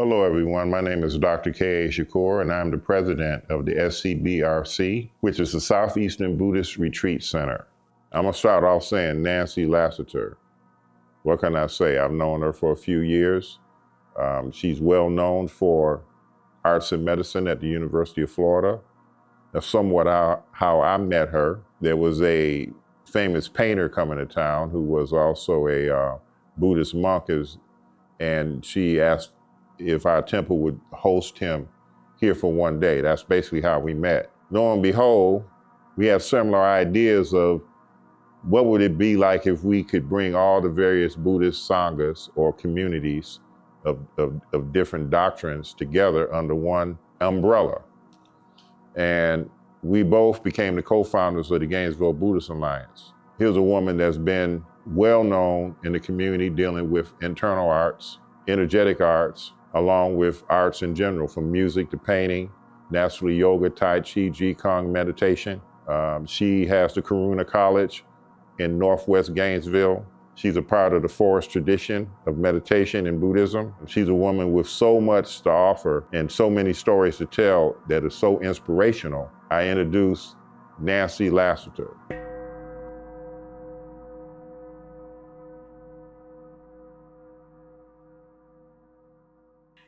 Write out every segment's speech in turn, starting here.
Hello, everyone. My name is Dr. K.A. Shakur, and I'm the president of the SEBRC, which is the Southeastern Buddhist Retreat Center. I'm going to start off saying Nancy Lasseter. What can I say? I've known her for a few years. She's well known for arts and medicine at the University of Florida. That's somewhat how I met her. There was a famous painter coming to town who was also a Buddhist monk, and she asked if our temple would host him here for one day. That's basically how we met. Lo and behold, we have similar ideas of what would it be like if we could bring all the various Buddhist sanghas or communities of different doctrines together under one umbrella. And we both became the co-founders of the Gainesville Buddhist Alliance. Here's a woman that's been well known in the community dealing with internal arts, energetic arts, along with arts in general, from music to painting, naturally yoga, tai chi, qigong, meditation. She has the Karuna College in Northwest Gainesville. She's a part of the forest tradition of meditation in Buddhism. She's a woman with so much to offer and so many stories to tell that are so inspirational. I introduce Nancy Lasseter.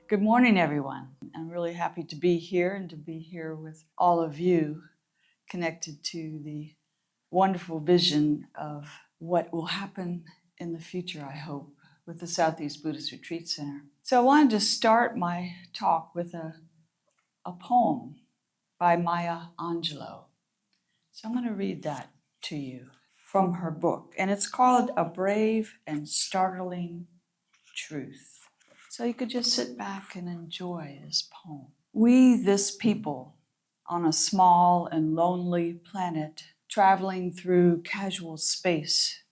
Good morning, everyone. I'm really happy to be here and to be here with all of you connected to the wonderful vision of what will happen in the future, I hope, with the Southeast Buddhist Retreat Center. So I wanted to start my talk with a poem by Maya Angelou. So I'm going to read that to you from her book, and it's called A Brave and Startling Truth. So you could just sit back and enjoy this poem. We, this people, on a small and lonely planet, traveling through casual space,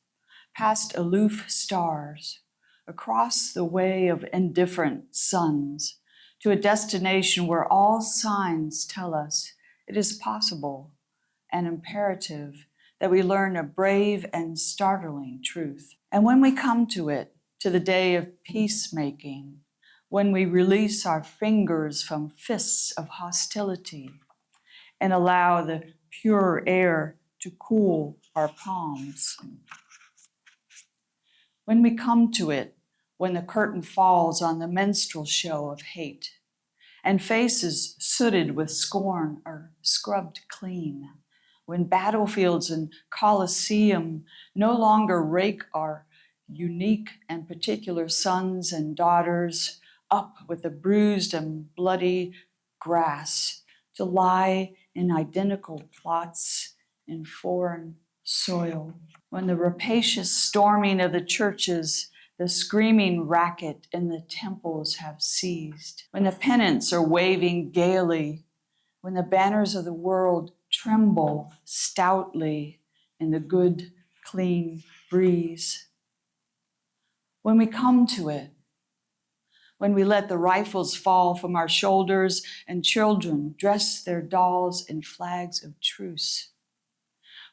past aloof stars, across the way of indifferent suns, to a destination where all signs tell us it is possible and imperative that we learn a brave and startling truth. And when we come to it, to the day of peacemaking, when we release our fingers from fists of hostility and allow the pure air to cool our palms. When we come to it, when the curtain falls on the minstrel show of hate, and faces sooted with scorn are scrubbed clean, when battlefields and coliseum no longer rake our unique and particular sons and daughters up with the bruised and bloody grass to lie in identical plots in foreign soil. When the rapacious storming of the churches, the screaming racket in the temples have ceased, when the pennants are waving gaily, when the banners of the world tremble stoutly in the good, clean breeze. When we come to it, when we let the rifles fall from our shoulders and children dress their dolls in flags of truce,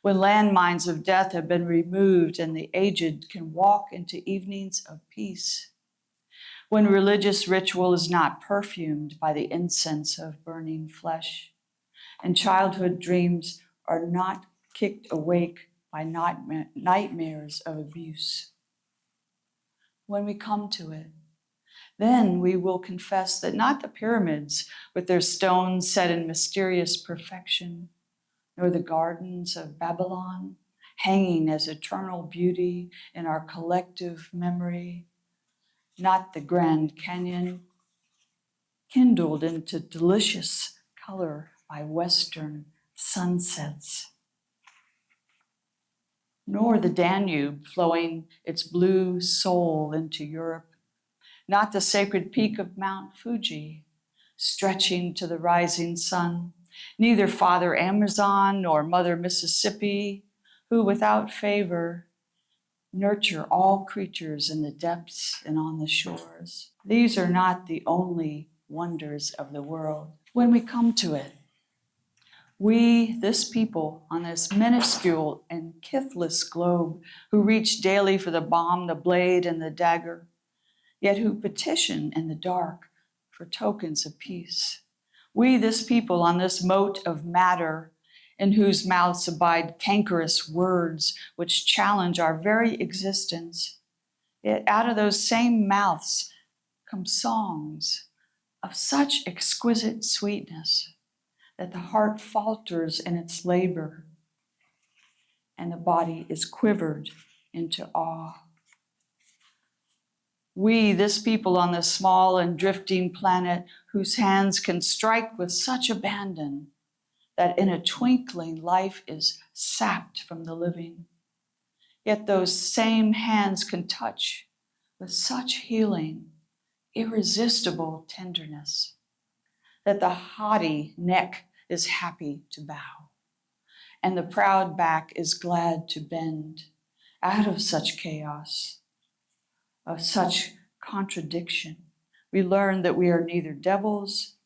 when landmines of death have been removed and the aged can walk into evenings of peace, when religious ritual is not perfumed by the incense of burning flesh, and childhood dreams are not kicked awake by nightmares of abuse. When we come to it, then we will confess that not the pyramids with their stones set in mysterious perfection, nor the gardens of Babylon hanging as eternal beauty in our collective memory, not the Grand Canyon kindled into delicious color by Western sunsets, nor the Danube flowing its blue soul into Europe, not the sacred peak of Mount Fuji stretching to the rising sun, neither Father Amazon nor Mother Mississippi, who without favor nurture all creatures in the depths and on the shores. These are not the only wonders of the world. When we come to it, we, this people, on this minuscule and kithless globe, who reach daily for the bomb, the blade, and the dagger, yet who petition in the dark for tokens of peace. We, this people on this mote of matter, in whose mouths abide cankerous words which challenge our very existence, yet out of those same mouths come songs of such exquisite sweetness that the heart falters in its labor and the body is quivered into awe. We, this people on this small and drifting planet, whose hands can strike with such abandon that in a twinkling life is sapped from the living. Yet those same hands can touch with such healing, irresistible tenderness, that the haughty neck is happy to bow, and the proud back is glad to bend out of such chaos, of such contradiction. We learn that we are neither devils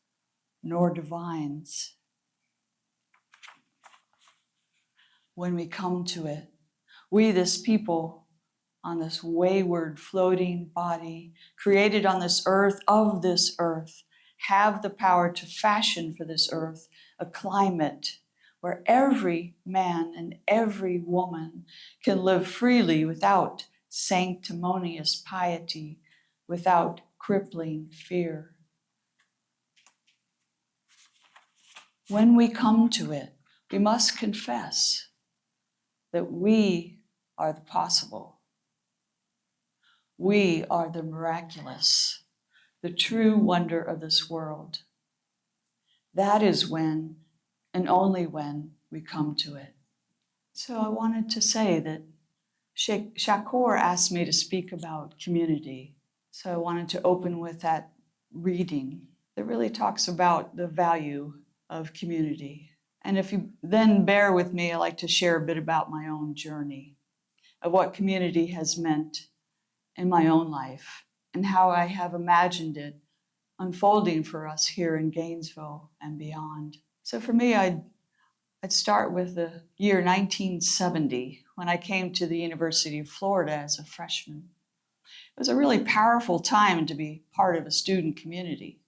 nor divines. When we come to it, we, this people, on this wayward floating body, created on this earth, of this earth, have the power to fashion for this earth a climate where every man and every woman can live freely without sanctimonious piety, without crippling fear. When we come to it, we must confess that we are the possible. We are the miraculous, the true wonder of this world. That is when, and only when, we come to it. So I wanted to say that Shakur asked me to speak about community. So I wanted to open with that reading that really talks about the value of community. And if you then bear with me, I'd like to share a bit about my own journey, of what community has meant in my own life, and how I have imagined it unfolding for us here in Gainesville and beyond. So for me, I'd start with the year 1970, when I came to the University of Florida as a freshman. It was a really powerful time to be part of a student community.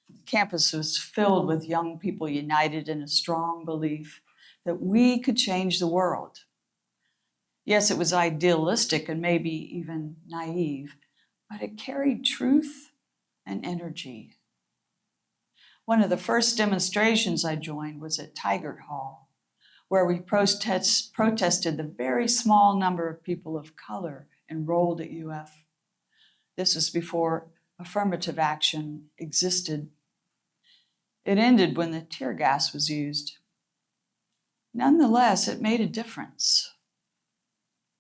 The campus was filled with young people united in a strong belief that we could change the world. Yes, it was idealistic and maybe even naive, but it carried truth and energy. One of the first demonstrations I joined was at Tigert Hall, where we protested the very small number of people of color enrolled at UF. This was before affirmative action existed. It ended when the tear gas was used. Nonetheless, it made a difference.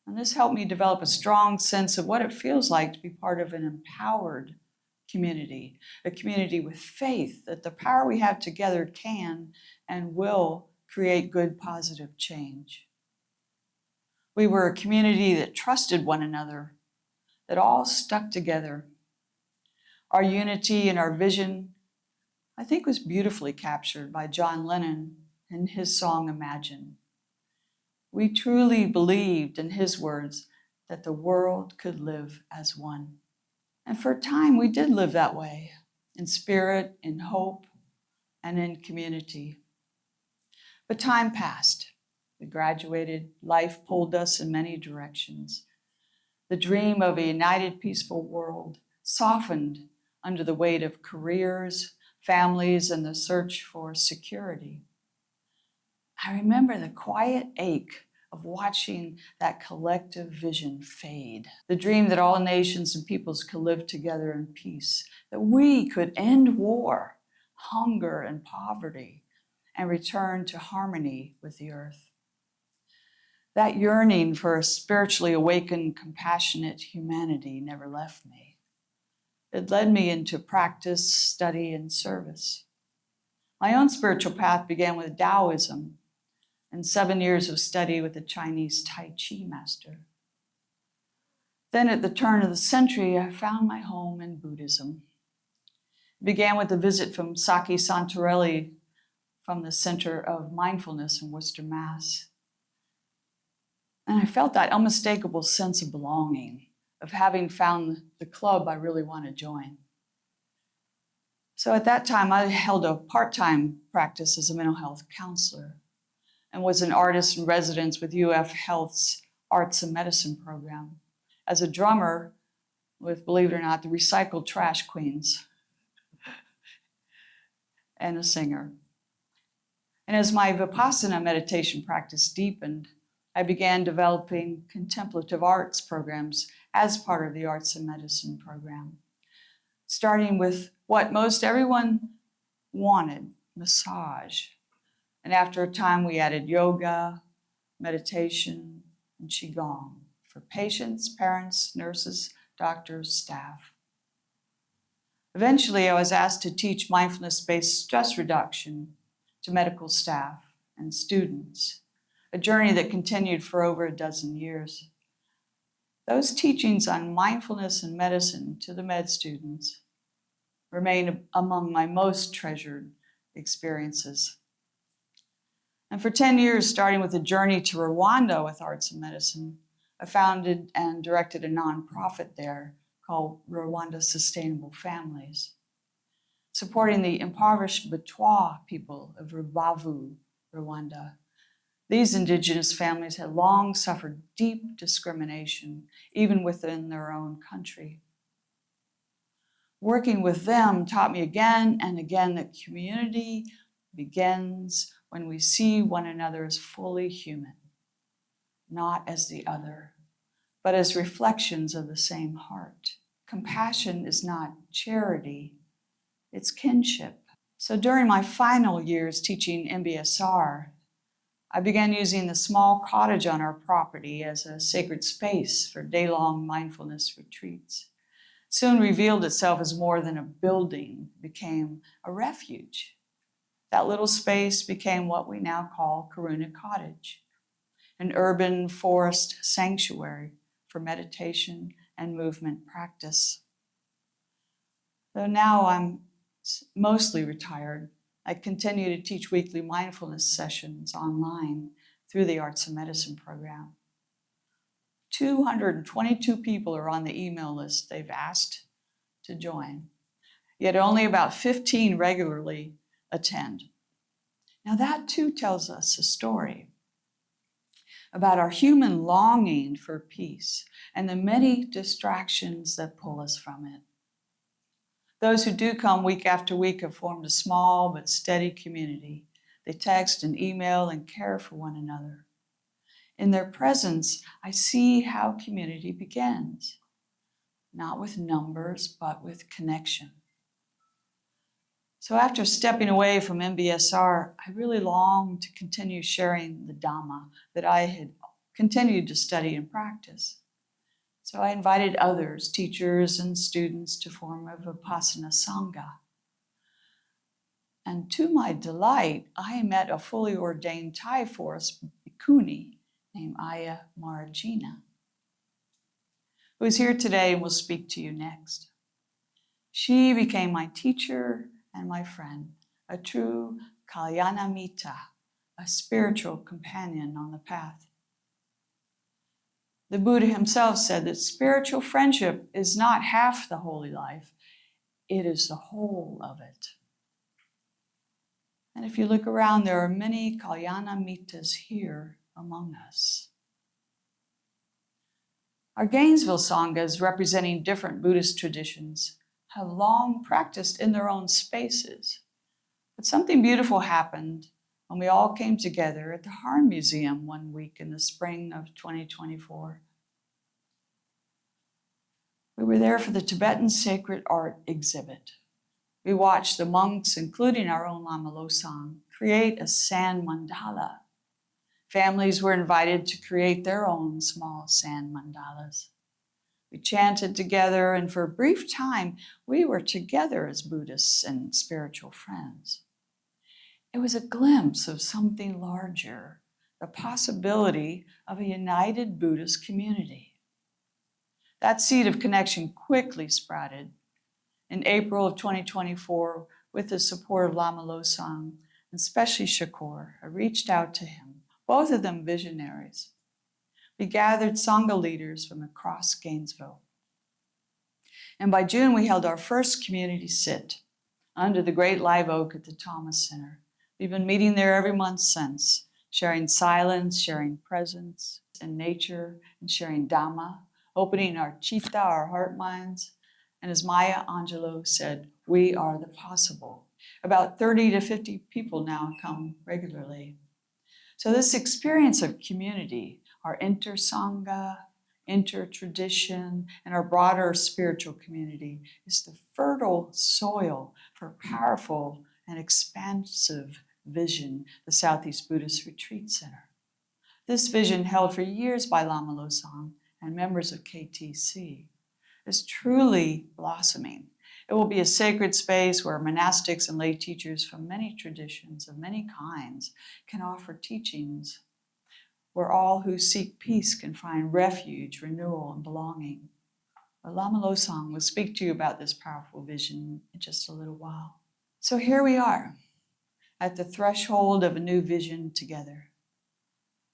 And this helped me develop a strong sense of what it feels like to be part of an empowered community, a community with faith that the power we have together can and will create good, positive change. We were a community that trusted one another, that all stuck together. Our unity and our vision, I think, was beautifully captured by John Lennon in his song Imagine. We truly believed, in his words, that the world could live as one. And for a time, we did live that way, in spirit, in hope, and in community. But time passed. We graduated. Life pulled us in many directions. The dream of a united, peaceful world softened under the weight of careers, families, and the search for security. I remember the quiet ache of watching that collective vision fade. The dream that all nations and peoples could live together in peace, that we could end war, hunger, and poverty, and return to harmony with the earth. That yearning for a spiritually awakened, compassionate humanity never left me. It led me into practice, study, and service. My own spiritual path began with Taoism and 7 years of study with a Chinese Tai Chi master. Then at the turn of the century, I found my home in Buddhism. It began with a visit from Saki Santorelli from the Center of Mindfulness in Worcester, Mass. And I felt that unmistakable sense of belonging, of having found the club I really want to join. So So at that time, I held a part-time practice as a mental health counselor and was an artist in residence with UF Health's Arts and Medicine program, as a drummer with, believe it or not, the Recycled Trash Queens, and a singer. And as my Vipassana meditation practice deepened, I began developing contemplative arts programs as part of the Arts and Medicine program, starting with what most everyone wanted, massage. And after a time, we added yoga, meditation, and Qigong for patients, parents, nurses, doctors, staff. Eventually, I was asked to teach mindfulness-based stress reduction to medical staff and students, a journey that continued for over a dozen years. Those teachings on mindfulness and medicine to the med students remain among my most treasured experiences. And for 10 years, starting with a journey to Rwanda with arts and medicine, I founded and directed a nonprofit there called Rwanda Sustainable Families, supporting the impoverished Batwa people of Rubavu, Rwanda. These indigenous families had long suffered deep discrimination, even within their own country. Working with them taught me again and again that community begins when we see one another as fully human, not as the other, but as reflections of the same heart. Compassion is not charity, it's kinship. So during my final years teaching MBSR, I began using the small cottage on our property as a sacred space for day-long mindfulness retreats. Soon revealed itself as more than a building, became a refuge. That little space became what we now call Karuna Cottage, an urban forest sanctuary for meditation and movement practice. Though now I'm mostly retired, I continue to teach weekly mindfulness sessions online through the Arts and Medicine program. 222 people are on the email list they've asked to join, yet only about 15 regularly attend. Now that too tells us a story about our human longing for peace and the many distractions that pull us from it. Those who do come week after week have formed a small but steady community. They text and email and care for one another. In their presence, I see how community begins, not with numbers, but with connection. So after stepping away from MBSR, I really longed to continue sharing the Dhamma that I had continued to study and practice. So I invited others, teachers and students, to form a Vipassana Sangha. And to my delight, I met a fully ordained Thai forest bhikkhuni named Aya Marajina, who is here today and will speak to you next. She became my teacher and my friend, a true Kalyanamita, a spiritual companion on the path. The Buddha himself said that spiritual friendship is not half the holy life, it is the whole of it. And if you look around, there are many Kalyanamitas here among us. Our Gainesville Sanghas, representing different Buddhist traditions, have long practiced in their own spaces. But something beautiful happened when we all came together at the Harn Museum one week in the spring of 2024. We were there for the Tibetan sacred art exhibit. We watched the monks, including our own Lama Losang, create a sand mandala. Families were invited to create their own small sand mandalas. We chanted together, and for a brief time, we were together as Buddhists and spiritual friends. It was a glimpse of something larger, the possibility of a united Buddhist community. That seed of connection quickly sprouted. In April of 2024, with the support of Lama Losang, and especially Shakur, I reached out to him, both of them visionaries. We gathered Sangha leaders from across Gainesville. And by June, we held our first community sit under the great live oak at the Thomas Center. We've been meeting there every month since, sharing silence, sharing presence in nature, and sharing Dhamma, opening our chitta, our heart minds. And as Maya Angelou said, we are the possible. About 30 to 50 people now come regularly. So this experience of community, our inter-sangha, inter-tradition, and our broader spiritual community is the fertile soil for powerful and expansive vision, the Southeast Buddhist Retreat Center. This vision, held for years by Lama Losang and members of KTC, is truly blossoming. It will be a sacred space where monastics and lay teachers from many traditions of many kinds can offer teachings, where all who seek peace can find refuge, renewal, and belonging. Well, Lama Losang will speak to you about this powerful vision in just a little while. So here we are, at the threshold of a new vision together.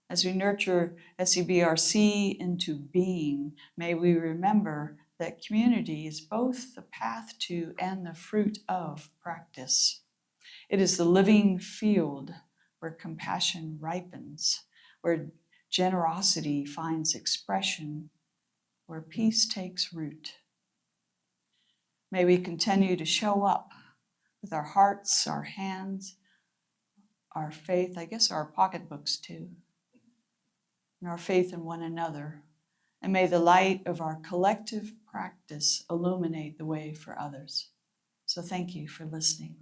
As we nurture SEBRC into being, may we remember that community is both the path to and the fruit of practice. It is the living field where compassion ripens, where generosity finds expression, where peace takes root. May we continue to show up with our hearts, our hands, our faith, I guess our pocketbooks too, and our faith in one another. And may the light of our collective practice illuminate the way for others. So thank you for listening.